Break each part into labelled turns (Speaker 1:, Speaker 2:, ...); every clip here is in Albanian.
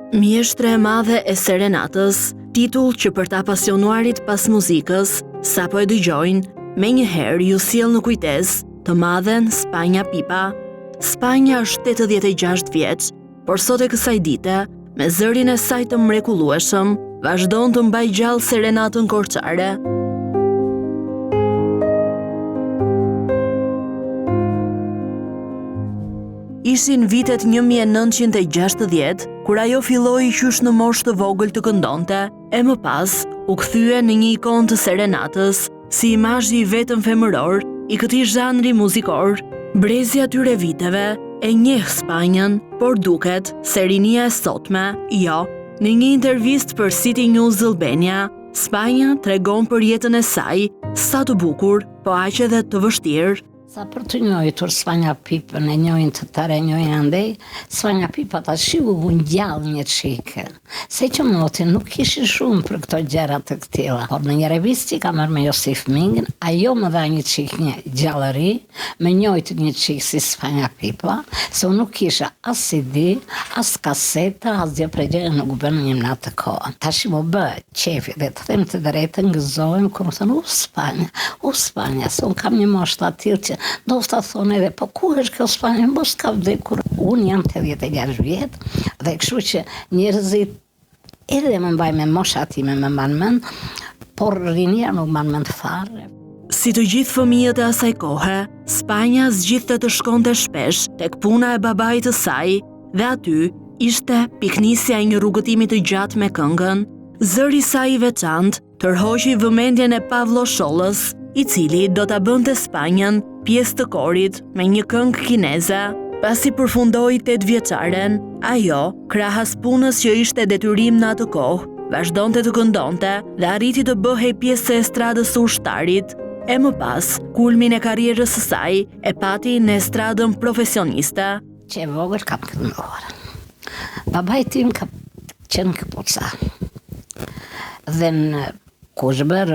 Speaker 1: Mjeshtre e madhe e serenatës, titull që për ta pasionuarit pas muzikës, sa po e dëgjojnë, me njëherë ju sjell në kujtesë të madhen Spanja Pipa. Spanja është 86 vjeç, por sot e kësaj dite, me zërin e saj të mrekullueshëm, vazhdon të mbaj gjallë serenatën korçare. Ishin vitet 1960, kur ajo filloi qysh në moshë të vogël të këndonte, e më pas u kthye në një ikonë të serenatës, si imazhi i vetëm femëror i këtij zhanri muzikor. Brezi atyre viteve e njeh Spanjën, por duket se rinia e sotme, jo. Në një intervistë për City News Albania, Spanja tregon për jetën e saj, sa të bukur, po aq edhe të vështirë.
Speaker 2: Sa për të njohitur Spanja Pipën e njohin të tërë e njohin andej, Spanja Pipa ta shiu unë gjallë një qike. Se që moti nuk ishin shumë për këto gjëra të këtilla. Por në një revistë që ka marrë me Josif Mingën, ajo më dha një qik një gjallëri, me njojt një qik si Spanja Pipa, se unë nuk isha as CD, as kaseta, as gjë pregje nuk bënë një më natë kohë. Ta shi më bë qefi dhe të them të drejtën gëzojmë, kur më thënë, Spanja, se unë kam një moshtë atil që do të thonë edhe, po ku është kjo Spanja, mos ka vdekur. Unë jam 86 vjetë dhe kështu që njerëzit edhe më mbaj me mosha time me mbanë mend, por rinia nuk mbanë mend fare.
Speaker 1: Si të gjithë fëmijët e asaj kohe, Spanja zgjidhte të shkonte shpesh tek puna e babait të saj dhe aty ishte piknisja e një rrugëtimi të gjatë me këngën. Zëri i saj i veçantë tërhoqi vëmendjen e Pavlo Shollës, i cili do ta bënte Spanjën pjesë të korit me një këngë kineze. Pasi përfundoi 8 vjeçaren, ajo, krahas punës që ishte detyrim në atë kohë, vazhdonte të këndonte dhe arriti të bëhej pjesë e estradës së ushtarit. E më pas, kulmin e karrierës së saj e pati në estradën profesioniste.
Speaker 2: Që e vogël kam kënduar. Babai tim ka qenë këpuca. Dhe në Kushbër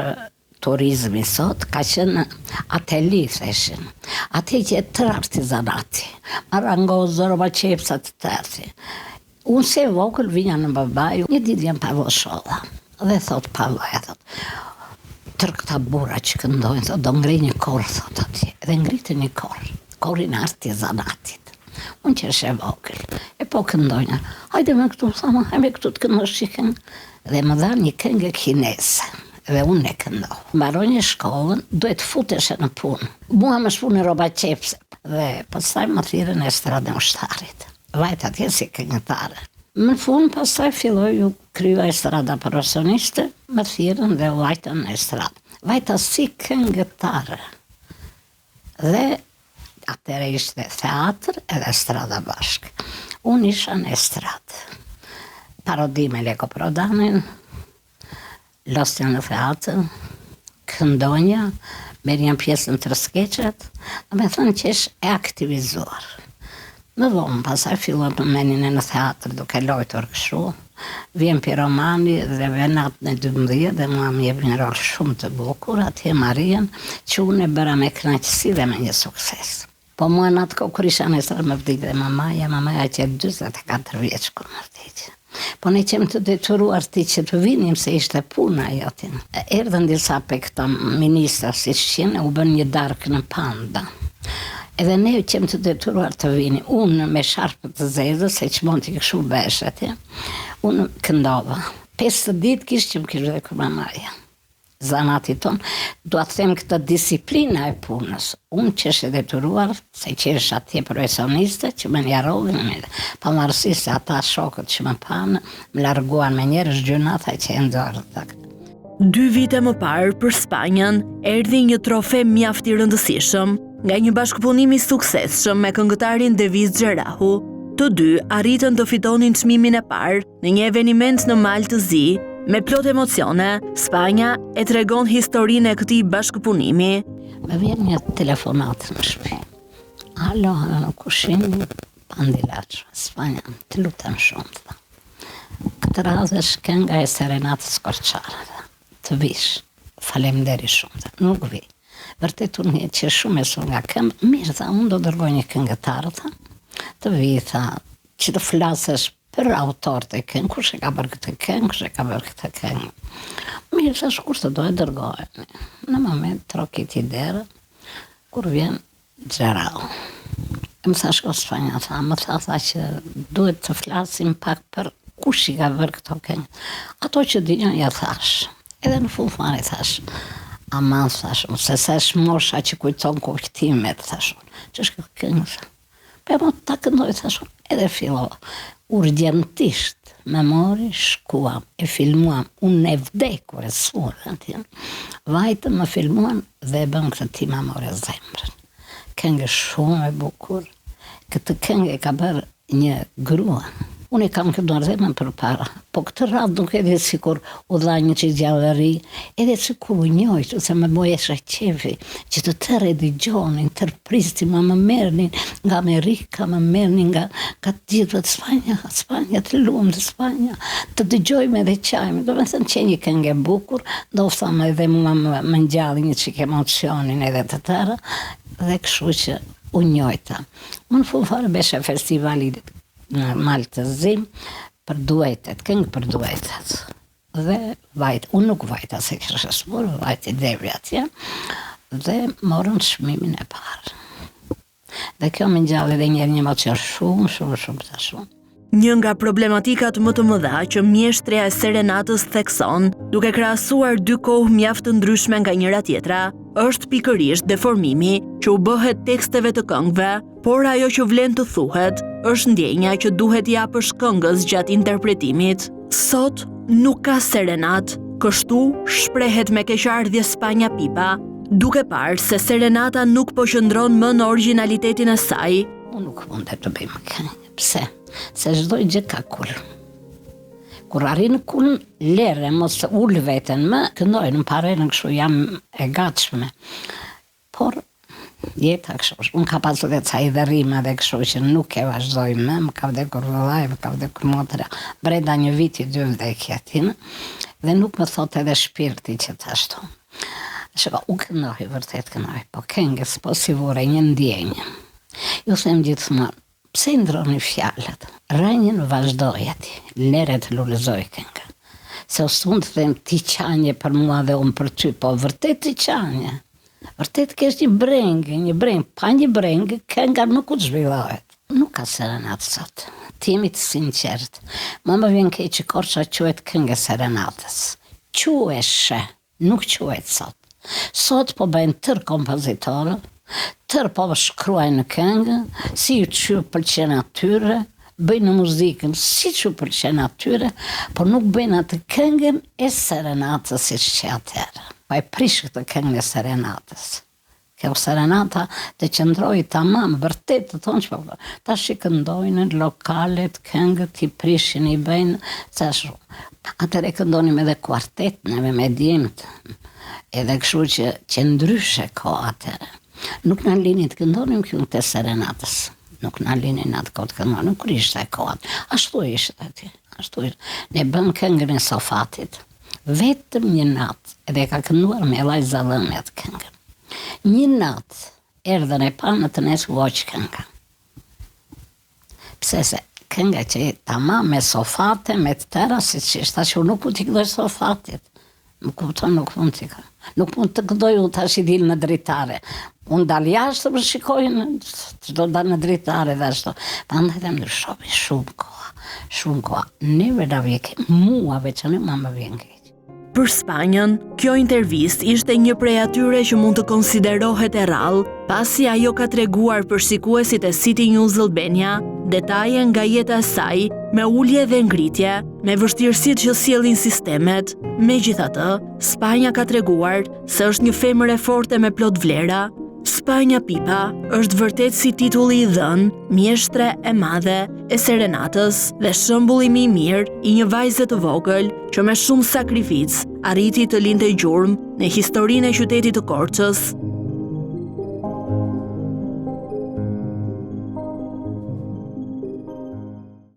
Speaker 2: turizmi sot ka qenë ateli, theshin. Ate që e tërë artizanati, marangozo, roba qepsa të tërti. Unë se vogël vinja në babaj, një ditë jam Pavlo Sholla. Dhe thot Pavlo, tërë këta bura që këndojnë, thot, do ngrej një korë, thot ati. Dhe ngritë një korë, korin artizanatit. Unë që është e vogël, e po këndojnë. Hajde me këtu, thama, hajme këtu të këndosh që këngë. Dhe më dha një këngë kinese. Dhe unë e këndoh. Mbaroj një shkollën, duhet futeshe në punë. Mua më shpu në roba qepse. Dhe pastaj më thirrën në estradën ushtarit. Vajt atje si këngëtare. Më fund pastaj filloj ju krya estrada profesioniste, më thirrën dhe vajtën në estradë. Vajta si këngëtare. Dhe atëre ishte teatr edhe estrada bashkë. Unë isha në estradë. Parodi me Leko Prodanin, Lostja në teatr, këndonja, merrja pjesë në 3 skeqet, dhe me thënë që është e aktivizuar. Më vonë, pasaj fillon të menin e në teatr duke lojtur kështu, vjen piromani dhe venat në 12 dhe mua më jep një rol shumë të bukur, atje Marien, që unë e bëra me kënaqësi dhe me një sukses. Po mua në atë kohë kur isha në estradë më vdik dhe mamaja që 24 vjeç kur më vdik. Po ne qemë të detyruar ti që të vinim se ishte puna jotin. Erdhën disa pe këta ministra si qenë, u bën një darkë në Panda. Edhe ne qemë të detyruar të vinim. Unë me sharpë të zezë, se që mund t'i këshu beshet, unë këndova. 5 ditë kishë që më kishë dhe kër mamaja. Zanati tonë, do atë them këtë disiplina e punës. Unë që është detyruar, se që është atje profesioniste, që më një rodhin e mire. Pa marësi se ata shokët që më panë, më larguan me njerëz gjunata që e ndorë.
Speaker 1: 2 vite më parë për Spanjën, erdhi një trofe mjaft i rëndësishëm, nga një bashkëpunim i suksesshëm me këngëtarin Devis Xherahu. Të dy arritën të fitonin çmimin e parë në një eveniment në Malë të Zi. Me plot emocione, Spanja e tregon historinë e këtij bashkëpunimi.
Speaker 2: Me vjen një telefonat në shtëpi. Alo, kushin Pandilaç, Spanja, të lutem shumë. Këtë radhë është kënga e serenatës korçare. Të vish, faleminderit shumë. Nuk vi. Vërtet unë që shumë e son nga këmbë, mirë tha, unë do dërgoj një këngëtar, të vi, tha, që të flasësh për autor të këngë, kush e ka bërë këtë këngë, kush e ka bërë këtë këngë. Mirë, thash, kur të do e dërgojnë. Në moment, trokit i derë, kur vjen Gjerau. Më thash, ko Spanja, më tha që duhet të flasim pak për kush i ka bërë këto këngë. Ato që dinja, ja thash. Edhe në fund fare thash, aman, thash, se sesh mosha që kujton kuptimet, thash, që është këtë këngë, për më ta këndoj, thash, edhe fillova. Urgjentisht me mori, shkuam, e filmuam, unë e vdekur e surë, vajtëm më filmuam dhe e bëm këtë ti ma more zemrën. Këngë shumë e bukur, këtë këngë e ka bërë një grua. Unë e kam kënduar zemën për para, po këtë radhë nuk edhe sikur u dha një që gjallëri, edhe sikur u njojtë, se me boj e shaqefi, që të tërë e digjonin, tërë pristi, më mernin nga Amerika, më mernin nga gjithë të Spanja, të lumë të Spanja, të dëgjojme dhe qajme, do me thënë që një këngë e bukur, do thëmë edhe mua më ngjallë një qik emocionin edhe të tërë, dhe kështu që u njojta. Më në fund fare beshe festivalit Malë të Zim për duetet, këngë për duetet. Dhe vajt, unë nuk vajta se kështë shmur, vajt i devi atje, dhe morën çmimin e parë. Dhe kjo më ngjall edhe një emocion shumë të shumë.
Speaker 1: Një nga problematikat më të mëdha që mjeshtreja e serenatës thekson, duke krahasuar dy kohë mjaft të ndryshme nga njëra tjetra, është pikërisht deformimi që u bëhet teksteve të këngëve, por ajo që vlen të thuhet është ndjenja që duhet i japësh këngës gjatë interpretimit. Sot nuk ka serenat, kështu shprehet me keqardhje Spanja Pipa, duke parë se serenata nuk po qëndron më në origjinalitetin e saj.
Speaker 2: Unë nuk mund të bëj më këngë. Pse? Se çdo gjë ka kull. Kur arrin kull, lere, mos të ullë veten më, këndoj në parelën kështu jam e gatshme. Por, jeta kështu, unë ka pasur dhe ca idherime dhe kështu që nuk e vazhdoj më ka vdekur vëllai, më ka vdekur motra, brenda një viti 2 vdekje atin, dhe nuk më thot edhe shpirti që të ashtu. Shko, u këndoj, vërtet këndoj, po këngës, po si vore një ndjenjë. Ju them gjithmonë, pse i ndroni fjalët? Rënjën vazhdoj ati, lere të lullëzoj këngë. Se unë të them ti qanje për mua dhe unë për ty, po vërtet ti qanje. Vërtet kesh një brengë, pa një brengë, kënga nuk u të zhvillohet. Nuk ka serenatë sot, ti jemi të sinqert. Më vjen keq që Korça quhet këngë serenatës. Quheshe, nuk quhet sot. Sot po bëjnë tërë kompozitorë, tërë po shkruajnë në këngë, si që pëlqen atyre, bëjnë muzikën si që pëlqen atyre, por nuk bëjnë atë këngën e serenatës si që atërë. Pa e prish këtë këngën e serenatës. Kjo serenata të qëndroj tamam, vërtet të thonë që po, ta shikëndojnë lokalet, këngët i prishin i bëjnë, sa shumë. Atëre këndonim edhe kuartet, neve me djemët, edhe kështu që ndryshe ko atëre. Nuk në lini të këndonim këngë të serenatës. Nuk në lini në atë këtë këndonim, nuk ishte e kohët. Ashtu ishte ati. Ne bën këngën e Sofatit. Vetëm një natë, edhe ka kënduar me Elaj Zallëmi atë këngën. Një natë, erdhën e pa në të nesë voqë këngë. Pse se këngë që tama me Sofate, me të tëra, si që ishte që nuk u t'i këdoj Sofatit. Më kupton, nuk mund t'i këdoj. Nuk mund të këdoj u tash i dilë në dritare. Unë dalë jashtë të më shikojnë, që do dalë në dritare dhe ashtu. Pa ndaj dhe më shopi shumë koha. Neve da vjeke, mua veç në ma më vjen keq.
Speaker 1: Për Spanjën, kjo intervist ishte një prej atyre që mund të konsiderohet e rrallë, pasi ajo ka treguar për shikuesit e City News Albania detaje nga jeta e saj, me ulje dhe ngritje, me vështirësitë që sjellin sistemet. Megjithatë, Spanja ka treguar se është një femër e forte me plot vlera. Spanja Pipa është vërtet si titulli i dhënë, mjeshtre e madhe e serenatës dhe shembulli më i mirë i një vajze të vogël që me shumë sakrificë arriti të lindte gjurmë në historinë e qytetit të Korçës.